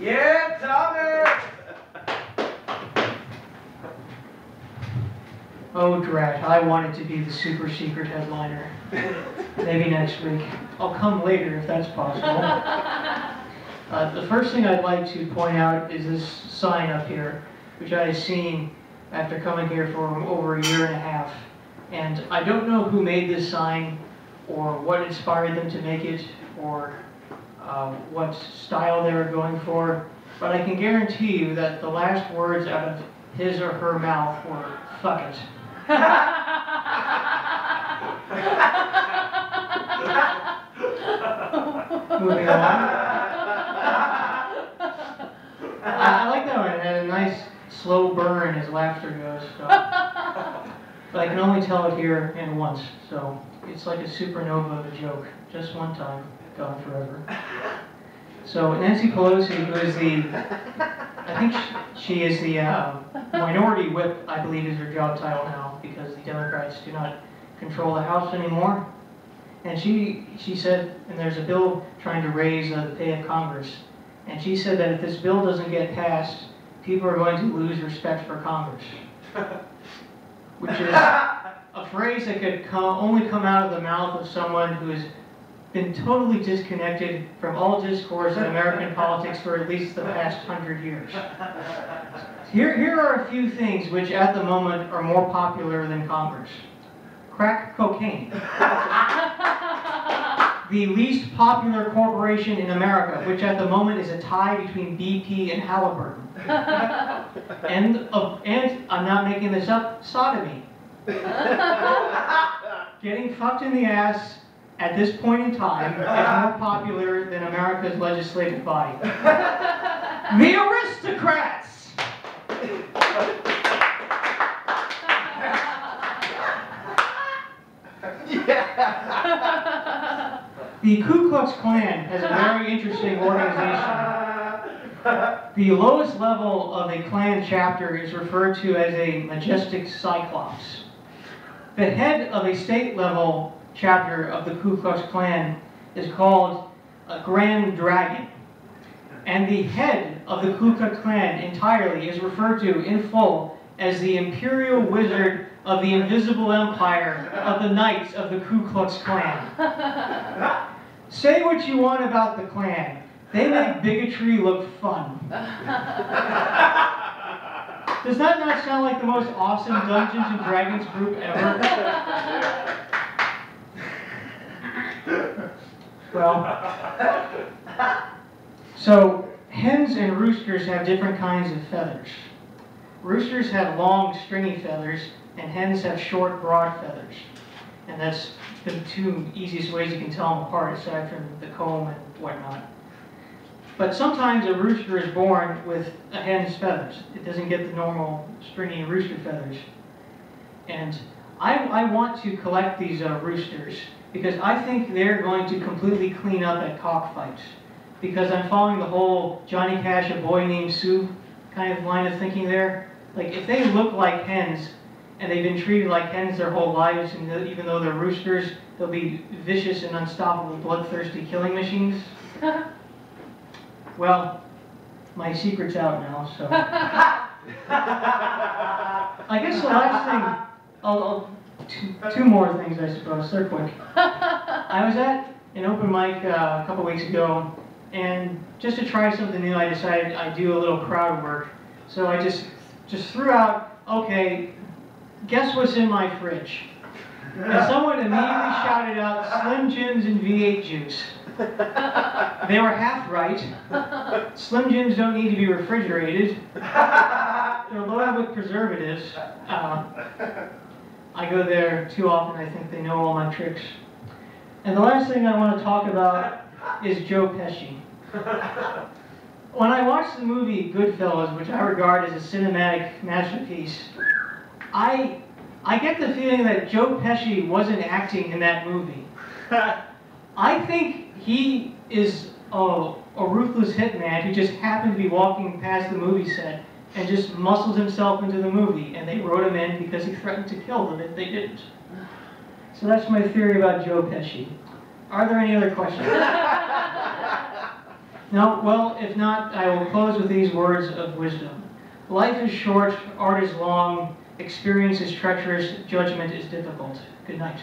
Yeah, Thomas! Oh, drat, I wanted to be the super secret headliner. Maybe next week. I'll come later if that's possible. The first thing I'd like to point out is this sign up here, which I have seen after coming here for over 1.5 years. And I don't know who made this sign, or what inspired them to make it, or what style they were going for, but I can guarantee you that the last words out of his or her mouth were, "Fuck it." Moving on. I like that one. It had a nice slow burn as laughter goes. So. But I can only tell it here and once, so it's like a supernova of a joke. Just one time, gone forever. So Nancy Pelosi, who is I think she is the minority whip, I believe is her job title now, because the Democrats do not control the House anymore. And she said, and there's a bill trying to raise the pay of Congress, and she said that if this bill doesn't get passed, people are going to lose respect for Congress. Which is a phrase that could only come out of the mouth of someone who has been totally disconnected from all discourse in American politics for at least the past 100 years. Here are a few things which at the moment are more popular than Congress. Crack cocaine. The least popular corporation in America, which at the moment is a tie between BP and Halliburton. And I'm not making this up, sodomy. Getting fucked in the ass at this point in time is more popular than America's legislative body. The aristocrats! The Ku Klux Klan has a very interesting organization. The lowest level of a Klan chapter is referred to as a majestic cyclops. The head of a state level chapter of the Ku Klux Klan is called a Grand Dragon. And the head of the Ku Klux Klan entirely is referred to in full as the Imperial Wizard of the Invisible Empire of the Knights of the Ku Klux Klan. Say what you want about the Klan. They make bigotry look fun. Does that not sound like the most awesome Dungeons and Dragons group ever? Well, so hens and roosters have different kinds of feathers. Roosters have long, stringy feathers, and hens have short, broad feathers. And that's the two easiest ways you can tell them apart, aside from the comb and whatnot. But sometimes a rooster is born with a hen's feathers. It doesn't get the normal stringy rooster feathers. And I want to collect these roosters because I think they're going to completely clean up at cockfights. Because I'm following the whole Johnny Cash, A Boy Named Sue kind of line of thinking there. Like, if they look like hens, and they've been treated like hens their whole lives, and even though they're roosters, they'll be vicious and unstoppable, bloodthirsty killing machines. Well, my secret's out now, so. I guess the last thing, two more things, I suppose. They're quick. I was at an open mic a couple weeks ago, and just to try something new, I decided I'd do a little crowd work. So I just threw out, okay, guess what's in my fridge? And someone immediately shouted out Slim Jims and V8 juice. They were half right. Slim Jims don't need to be refrigerated. They're loaded with preservatives. I go there too often, I think they know all my tricks. And the last thing I want to talk about is Joe Pesci. When I watched the movie Goodfellas, which I regard as a cinematic masterpiece, I get the feeling that Joe Pesci wasn't acting in that movie. I think he is a ruthless hitman who just happened to be walking past the movie set and just muscled himself into the movie, and they wrote him in because he threatened to kill them if they didn't. So that's my theory about Joe Pesci. Are there any other questions? No, well, if not, I will close with these words of wisdom. Life is short, art is long, experience is treacherous, judgment is difficult. Good night.